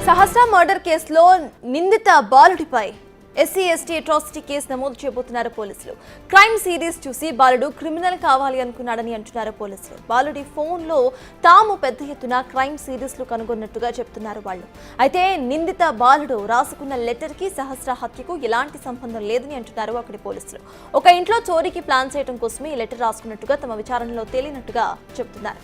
సహస్ర murder కేసులో నిందిత బాలుడిపై SC ST atrocity case నమోదు చేయబోతున్నారు పోలీసులు. క్రైమ్ సిరీస్ చూసి బాలుడు క్రిమినల్ కావాలి అనుకున్నాడని అంటున్నారు పోలీసులు. బాలుడి ఫోన్లో తాము పెద్ద ఎత్తున క్రైమ్ సిరీస్లు కనుగొన్నట్టుగా చెప్తున్నారు వాళ్ళు. అయితే నిందిత బాలుడు రాసుకున్న లెటర్కి సహస్ర హత్యకు ఎలాంటి సంబంధం లేదని అంటున్నారు అక్కడి పోలీసులు. ఒక ఇంట్లో చోరీకి ప్లాన్ చేయడం కోసమే ఈ లెటర్ రాసుకున్నట్టుగా తమ విచారణలో తేలినట్టుగా చెప్తున్నారు.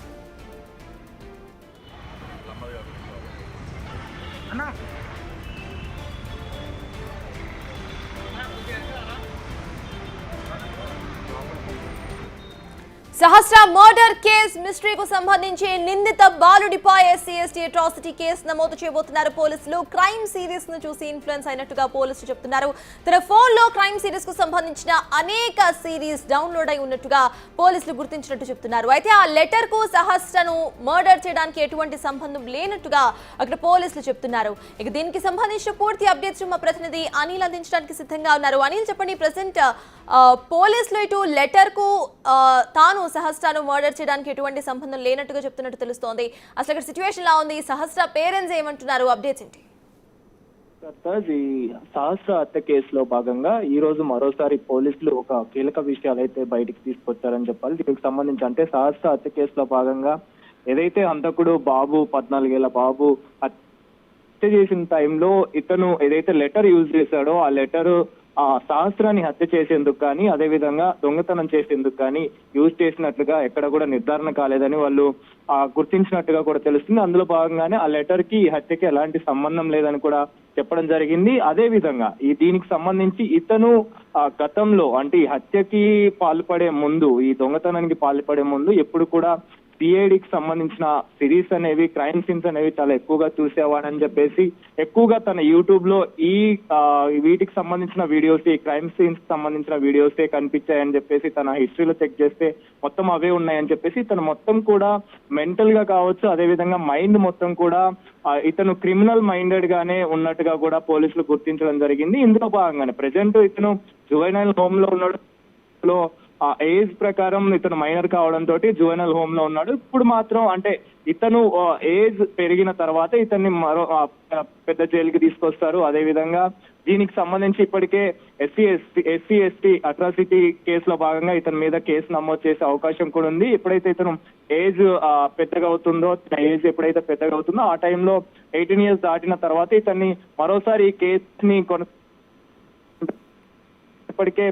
సహస్ర మర్డర్ కేసు మిస్టరీకు సంబంధించి నిందిత బాలుడిపై ఎస్సీ ఎస్టీ అట్రాసిటీ కేసు నమోదు చేయబోతున్నారు పోలీసులు. క్రైమ్ సిరీస్ ను చూసి ఇన్ఫ్లుయెన్స్ అయినట్టుగా పోలీసులు చెప్తున్నారు. తన ఫోన్ లో క్రైమ్ సిరీస్ కు సంబంధించిన అనేక సిరీస్ డౌన్లోడ్ అయి ఉన్నట్టుగా పోలీసులు గుర్తించినట్టు చెప్తున్నారు. అయితే ఆ లెటర్ కు సహస్రను మర్డర్ చేయడానికి ఎటువంటి సంబంధం లేనట్టుగా అక్కడ పోలీసులు చెప్తున్నారు. ఇక దీనికి సంబంధించిన పూర్తి అప్డేట్స్ మా ప్రతినిధి అనిల్ అందించడానికి సిద్ధంగా ఉన్నారు. అనిల్, చెప్పండి, ప్రెసెంట్ పోలీసులు ఇటు లెటర్ కు తాను సహస్రను మర్డర్ చేయడానికి ఎటువంటి సంబంధం లేనట్టుగా చెప్తున్నట్టు తెలుస్తోంది. అసలు ఇక్కడ సిచ్యువేషన్ లా ఉంది? సహస్ర పేరెంట్స్ ఏమంటున్నారు? అప్డేట్స్ ఏంటి? ఈ సహస్ర హత్య కేసులో భాగంగా ఈ రోజు మరోసారి పోలీసులు ఒక కీలక విషయాలు అయితే బయటికి తీసుకొచ్చారని చెప్పాలి. దీనికి సంబంధించి అంటే సహస్ర హత్య కేసులో భాగంగా ఏదైతే హంతకుడు బాబు 14 ఏళ్ల బాబు హత్య చేసిన టైంలో ఇతను ఏదైతే లెటర్ యూజ్ చేశాడో ఆ లెటర్ సహస్రాన్ని హత్య చేసేందుకు కానీ అదేవిధంగా దొంగతనం చేసేందుకు కానీ యూజ్ చేసినట్లుగా ఎక్కడ కూడా నిర్ధారణ కాలేదని వాళ్ళు గుర్తించినట్టుగా కూడా తెలుస్తుంది. అందులో భాగంగానే ఆ లెటర్ కి ఈ హత్యకి ఎలాంటి సంబంధం లేదని కూడా చెప్పడం జరిగింది. అదే విధంగా దీనికి సంబంధించి ఇతను గతంలో అంటే ఈ హత్యకి పాల్పడే ముందు, ఈ దొంగతనానికి పాల్పడే ముందు ఎప్పుడు కూడా సిఐడికి సంబంధించిన సిరీస్ అనేవి, క్రైమ్ సీన్స్ అనేవి చాలా ఎక్కువగా చూసేవాడని చెప్పేసి ఎక్కువగా తన యూట్యూబ్ లో వీటికి సంబంధించిన వీడియోస్, ఈ క్రైమ్ సీన్స్ సంబంధించిన వీడియోసే కనిపించాయని చెప్పేసి తన హిస్టరీలో చెక్ చేస్తే మొత్తం అవే ఉన్నాయని చెప్పేసి తను మొత్తం కూడా మెంటల్ గా కావచ్చు, అదేవిధంగా మైండ్ మొత్తం కూడా ఇతను క్రిమినల్ మైండెడ్ గానే ఉన్నట్టుగా కూడా పోలీసులు గుర్తించడం జరిగింది. ఇందులో భాగంగానే ప్రెసెంట్ ఇతను జువెనైల్ హోమ్ లో ఉన్నాడు. ఏజ్ ప్రకారం ఇతను మైనర్ కావడంతో జువెనల్ హోమ్ లో ఉన్నాడు. ఇప్పుడు మాత్రం అంటే ఇతను ఏజ్ పెరిగిన తర్వాత ఇతన్ని మరో పెద్ద జైలుకి తీసుకొస్తారు. అదే విధంగా దీనికి సంబంధించి ఇప్పటికే ఎస్సీ ఎస్టీ అట్రాసిటీ కేసులో భాగంగా ఇతని మీద కేసు నమోదు చేసే అవకాశం కూడా ఉంది. ఎప్పుడైతే ఇతను ఏజ్ పెద్దగా అవుతుందో, ఏజ్ ఎప్పుడైతే పెద్దగా అవుతుందో ఆ టైంలో 18 years దాటిన తర్వాత ఇతన్ని మరోసారి ఈ కేసుని ఇప్పటికే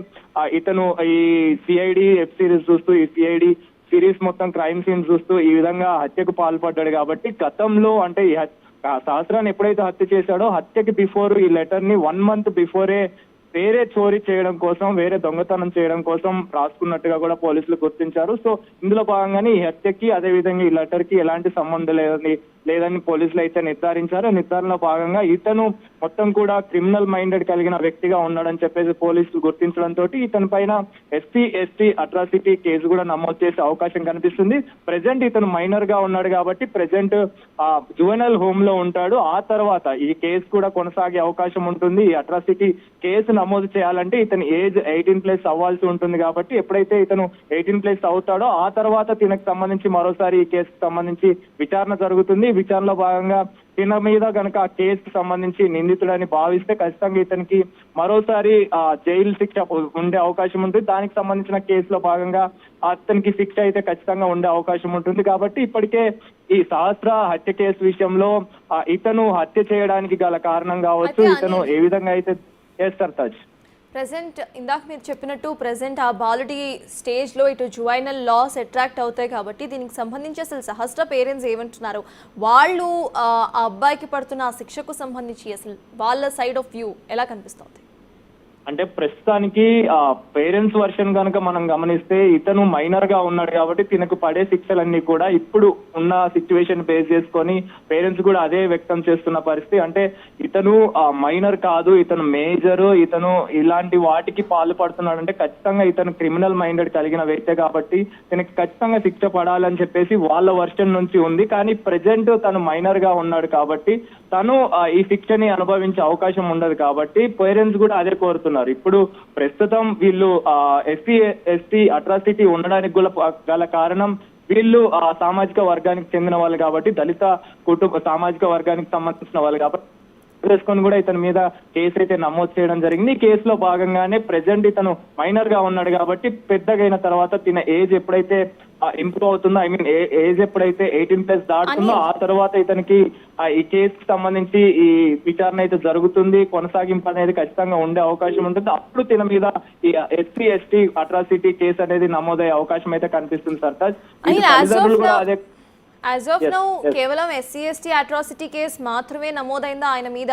ఇతను ఈ సిఐడి వెబ్ సిరీస్ చూస్తూ, ఈ సిఐడి సిరీస్ మొత్తం క్రైమ్ సీన్స్ చూస్తూ ఈ విధంగా హత్యకు పాల్పడ్డాడు. కాబట్టి గతంలో అంటే ఈ సహస్రాన్ని ఎప్పుడైతే హత్య చేశాడో హత్యకి బిఫోర్ ఈ లెటర్ ని 1 month బిఫోరే వేరే చోరీ చేయడం కోసం, వేరే దొంగతనం చేయడం కోసం రాసుకున్నట్టుగా కూడా పోలీసులు గుర్తించారు. సో ఇందులో భాగంగానే ఈ హత్యకి అదే విధంగా ఈ లెటర్ కి ఎలాంటి సంబంధం లేదని పోలీసులు అయితే నిర్ధారించారు. నిర్ధారణలో భాగంగా ఇతను మొత్తం కూడా క్రిమినల్ మైండెడ్ కలిగిన వ్యక్తిగా ఉన్నాడని చెప్పేసి పోలీసులు గుర్తించడంతో ఇతని పైన ఎస్సీ ఎస్టీ అట్రాసిటీ కేసు కూడా నమోదు చేసే అవకాశం కనిపిస్తుంది. ప్రెసెంట్ ఇతను మైనర్ గా ఉన్నాడు కాబట్టి ప్రెసెంట్ జువెనల్ హోమ్ లో ఉంటాడు. ఆ తర్వాత ఈ కేసు కూడా కొనసాగే అవకాశం ఉంటుంది. ఈ అట్రాసిటీ కేసు నమోదు చేయాలంటే ఇతను ఏజ్ 18+ అవ్వాల్సి ఉంటుంది. కాబట్టి ఎప్పుడైతే ఇతను 18+ అవుతాడో ఆ తర్వాత తినకు సంబంధించి మరోసారి ఈ కేసుకు సంబంధించి విచారణ జరుగుతుంది. విచారణలో భాగంగా తిన మీద కనుక ఆ కేసుకు సంబంధించి నిందితుడని భావిస్తే ఖచ్చితంగా ఇతనికి మరోసారి జైలు శిక్ష ఉండే అవకాశం ఉంటుంది. దానికి సంబంధించిన కేసులో భాగంగా అతనికి శిక్ష అయితే ఖచ్చితంగా ఉండే అవకాశం ఉంటుంది. కాబట్టి ఇప్పటికే ఈ సహస్ర హత్య కేసు విషయంలో ఇతను హత్య చేయడానికి గల కారణం కావచ్చు, ఇతను ఏ విధంగా అయితే చేస్తారు తాజ్. ప్రెసెంట్ ఇందాక మీరు చెప్పినట్టు ప్రెసెంట్ ఆ బాలుడి స్టేజ్లో ఇటు జువైనల్ లాస్ అట్రాక్ట్ అవుతాయి. కాబట్టి దీనికి సంబంధించి అసలు సహస్ర పేరెంట్స్ ఏమంటున్నారు? వాళ్ళు ఆ అబ్బాయికి పడుతున్న ఆ శిక్షకు సంబంధించి అసలు వాళ్ళ సైడ్ ఆఫ్ వ్యూ ఎలా కనిపిస్తుంది? అంటే ప్రస్తుతానికి పేరెంట్స్ వర్షన్ కనుక మనం గమనిస్తే ఇతను మైనర్ గా ఉన్నాడు కాబట్టి తినకు పడే శిక్షలన్నీ కూడా ఇప్పుడు ఉన్న సిచ్యువేషన్ బేస్ చేసుకొని పేరెంట్స్ కూడా అదే వ్యక్తం చేస్తున్న పరిస్థితి. అంటే ఇతను మైనర్ కాదు, ఇతను మేజర్, ఇతను ఇలాంటి వాటికి పాల్పడుతున్నాడు అంటే ఖచ్చితంగా ఇతను క్రిమినల్ మైండెడ్ కలిగిన వ్యక్తే కాబట్టి తనకి ఖచ్చితంగా శిక్ష పడాలని చెప్పేసి వాళ్ళ వర్షన్ నుంచి ఉంది. కానీ ప్రెసెంట్ తను మైనర్ గా ఉన్నాడు కాబట్టి తను ఈ శిక్షని అనుభవించే అవకాశం ఉండదు. కాబట్టి పేరెంట్స్ కూడా అదే కోరుతున్నారు. ఇప్పుడు ప్రస్తుతం వీళ్ళు ఎస్సీ ఎస్టీ అట్రాసిటీ ఉండడానికి గల కారణం వీళ్ళు ఆ సామాజిక వర్గానికి చెందిన వాళ్ళు కాబట్టి, దళిత సామాజిక వర్గానికి సంబంధించిన వాళ్ళు కాబట్టి చేసుకొని కూడా ఇతని మీద కేసు అయితే నమోదు చేయడం జరిగింది. ఈ కేసులో భాగంగానే ప్రెసెంట్ ఇతను మైనర్ గా ఉన్నాడు కాబట్టి పెద్దగైన తర్వాత తిన ఏజ్ ఎప్పుడైతే ఇంప్రూవ్ అవుతుందో, ఐ మీన్ ఏజ్ ఎప్పుడైతే 18+ దాటుతుందో ఆ తర్వాత ఇతనికి ఈ కేసుకి సంబంధించి ఈ విచారణ అయితే జరుగుతుంది. కొనసాగింపు అనేది ఖచ్చితంగా ఉండే అవకాశం ఉంటుంది. అప్పుడు తిన మీద ఈ SC/ST అట్రాసిటీ కేసు అనేది నమోదయ్యే అవకాశం అయితే కనిపిస్తుంది. సర్తాజ్ తల్లిదండ్రులు కూడా అదే యాజ్ ఆఫ్ నౌ కేవలం SC/ST అట్రాసిటీ కేసు మాత్రమే నమోదైందా ఆయన మీద?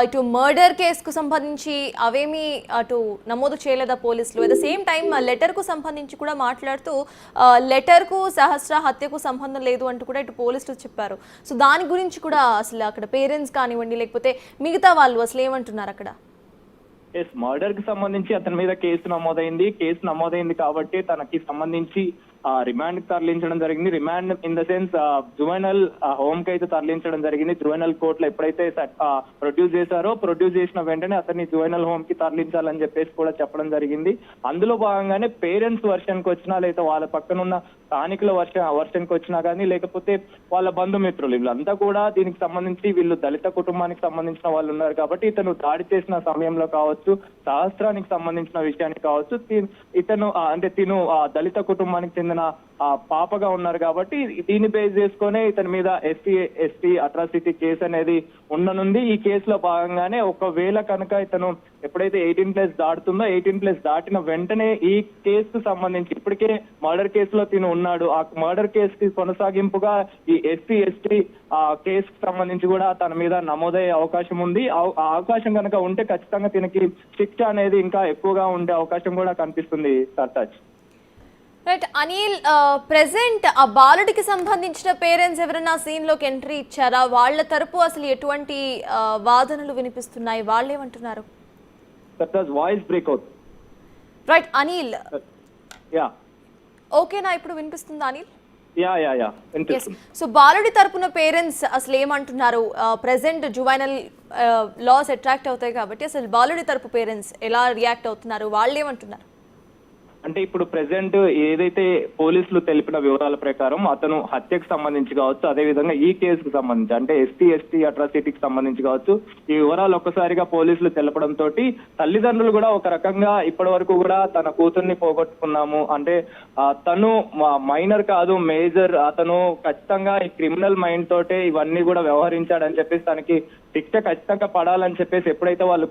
ఇటు మర్డర్ కేసుకు సంబంధించి అవేమీ అటు నమోదు చేయలేదా పోలీసులు? At the same time letter కు సంబంధించి కూడా మాట్లాడుతూ లెటర్ కు సహస్ర హత్యకు సంబంధం లేదు అంటూ కూడా ఇటు పోలీసులు చెప్పారు. సో దాని గురించి కూడా అసలు అక్కడ పేరెంట్స్ కానివ్వండి లేకపోతే మిగతా వాళ్ళు అసలు ఏమంటున్నారు అక్కడ? మర్డర్ కి సంబంధించి అతని మీద కేసు నమోదైంది కాబట్టి తనకి సంబంధించి రిమాండ్ కి తరలించడం జరిగింది. Remand in the sense juvenile home కి అయితే తరలించడం జరిగింది. జువెనల్ కోర్టులో ఎప్పుడైతే ప్రొడ్యూస్ చేసిన వెంటనే అతన్ని జువెనల్ హోమ్ కి తరలించాలని చెప్పేసి కూడా చెప్పడం జరిగింది. అందులో భాగంగానే పేరెంట్స్ వర్షన్ కి వచ్చినా, లేదా వాళ్ళ పక్కనున్న స్థానికుల వర్షన్ కి వచ్చినా కానీ, లేకపోతే వాళ్ళ బంధుమిత్రులు, వీళ్ళంతా కూడా దీనికి సంబంధించి వీళ్ళు దళిత కుటుంబానికి సంబంధించిన వాళ్ళు ఉన్నారు కాబట్టి ఇతను దాడి చేసిన సమయంలో కావచ్చు, సహస్రానికి సంబంధించిన విషయానికి కావచ్చు, ఇతను అంటే తిను దళిత కుటుంబానికి చెందిన పాపగా ఉన్నారు కాబట్టి దీన్ని బేస్ చేసుకునే ఇతని మీద SC/ST అట్రాసిటీ కేసు అనేది ఉండనుంది. ఈ కేసులో భాగంగానే ఒకవేళ కనుక ఇతను ఎప్పుడైతే 18+ దాటుతుందో, 18+ దాటిన వెంటనే ఈ కేసుకు సంబంధించి ఇప్పటికే మర్డర్ కేసులో తిను ఉన్నాడు. ఆ మర్డర్ కేసుకి కొనసాగింపుగా ఈ SC/ST కేసుకు సంబంధించి కూడా తన మీద నమోదయ్యే అవకాశం ఉంది. ఆ అవకాశం కనుక ఉంటే ఖచ్చితంగా తినకి శిక్ష అనేది ఇంకా ఎక్కువగా ఉండే అవకాశం కూడా కనిపిస్తుంది. సర్తాజ్ రైట్ అనిల్, ప్రెసెంట్ ఆ బాలుడికి సంబంధించిన పేరెంట్స్ ఎవరైనా సీన్ లోకి ఎంట్రీ ఇచ్చారా? వాళ్ళ తరపు అసలు ఎటువంటి వాదనలు వినిపిస్తున్నాయి? వాళ్ళు ఏమంటున్నారు? వాయిస్ బ్రేక్ అవుతుంది. రైట్ అనిల్, యా ఓకేనా ఇప్పుడు వినిపిస్తుందా అనిల్? యా సో బాలుడి తరపున పేరెంట్స్ అసలు ఏమంటున్నారు? ప్రెసెంట్ జువైనల్ లాస్ అట్రాక్ట్ అవుతాయి కాబట్టి అసలు బాలుడి తరపు పేరెంట్స్ ఎలా రియాక్ట్ అవుతున్నారు? వాళ్ళు ఏమంటున్నారు? అంటే ఇప్పుడు ప్రెసెంట్ ఏదైతే పోలీసులు తెలిపిన వివరాల ప్రకారం అతను హత్యకు సంబంధించి కావచ్చు, అదే విధంగా ఈ కేసుకు సంబంధించి అంటే SC/ST అట్రాసిటీకి సంబంధించి కావచ్చు, ఈ వివరాలు ఒక్కసారిగా పోలీసులు తెలపడంతో తల్లిదండ్రులు కూడా ఒక రకంగా ఇప్పటి వరకు కూడా తన కూతుర్ని పోగొట్టుకున్నాము అంటే తను మైనర్ కాదు మేజర్, అతను ఖచ్చితంగా ఈ క్రిమినల్ మైండ్ తోటే ఇవన్నీ కూడా వ్యవహరించాడని చెప్పేసి తనకి శిక్ష ఖచ్చితంగా పడాలని చెప్పేసి ఎప్పుడైతే వాళ్ళు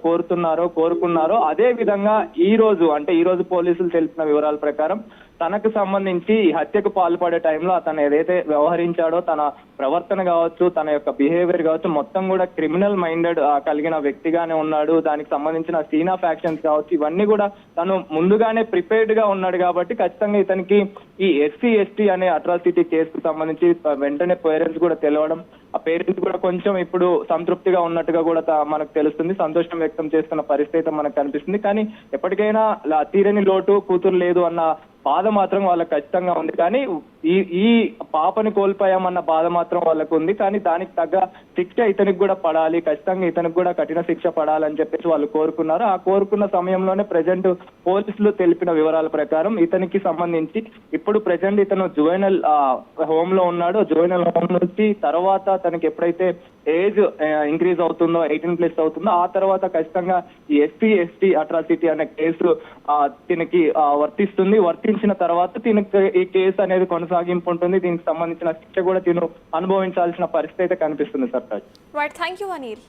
కోరుకున్నారో అదే విధంగా ఈ రోజు పోలీసులు తెలిపిన వివరాల ప్రకారం తనకు సంబంధించి ఈ హత్యకు పాల్పడే టైంలో అతను ఏదైతే వ్యవహరించాడో, తన ప్రవర్తన కావచ్చు, తన యొక్క బిహేవియర్ కావచ్చు, మొత్తం కూడా క్రిమినల్ మైండెడ్ కలిగిన వ్యక్తిగానే ఉన్నాడు. దానికి సంబంధించిన సీన్ ఆఫ్ యాక్షన్స్ కావచ్చు, ఇవన్నీ కూడా తను ముందుగానే ప్రిపేర్డ్ గా ఉన్నాడు కాబట్టి ఖచ్చితంగా ఇతనికి ఈ SC/ST అనే అట్రాసిటీ కేసుకు సంబంధించి వెంటనే పేరెంట్స్ కూడా తెలవడం, ఆ పేరెంట్స్ కూడా కొంచెం ఇప్పుడు సంతృప్తిగా ఉన్నట్టుగా కూడా మనకు తెలుస్తుంది. సంతోషం వ్యక్తం చేస్తున్న పరిస్థితి మనకు కనిపిస్తుంది. కానీ ఎప్పటికైనా తీరని లోటు కూతురు లేదు అన్న బాధ మాత్రం వాళ్ళకి ఖచ్చితంగా ఉంది. కానీ ఈ పాపని కోల్పోయామన్న బాధ మాత్రం వాళ్ళకు ఉంది. కానీ దానికి తగ్గ శిక్ష ఇతనికి కూడా పడాలి, ఖచ్చితంగా ఇతనికి కూడా కఠిన శిక్ష పడాలని చెప్పేసి వాళ్ళు కోరుకున్నారు. ఆ కోరుకున్న సమయంలోనే ప్రెసెంట్ పోలీసులు తెలిపిన వివరాల ప్రకారం ఇతనికి సంబంధించి ఇప్పుడు ప్రెసెంట్ ఇతను జువెనల్ హోమ్ లో ఉన్నాడు. జువెనల్ హోమ్ నుంచి తర్వాత తనకి ఎప్పుడైతే ఏజ్ ఇంక్రీజ్ అవుతుందో, 18+ అవుతుందో ఆ తర్వాత ఖచ్చితంగా ఈ SC/ST అట్రాసిటీ అనే కేసు దీనికి వర్తించిన తర్వాత దీనికి ఈ కేసు అనేది కొనసాగింపు ఉంటుంది. దీనికి సంబంధించిన శిక్ష కూడా తిను అనుభవించాల్సిన పరిస్థితి అయితే కనిపిస్తుంది. Sartaj. Right, thank you Anil.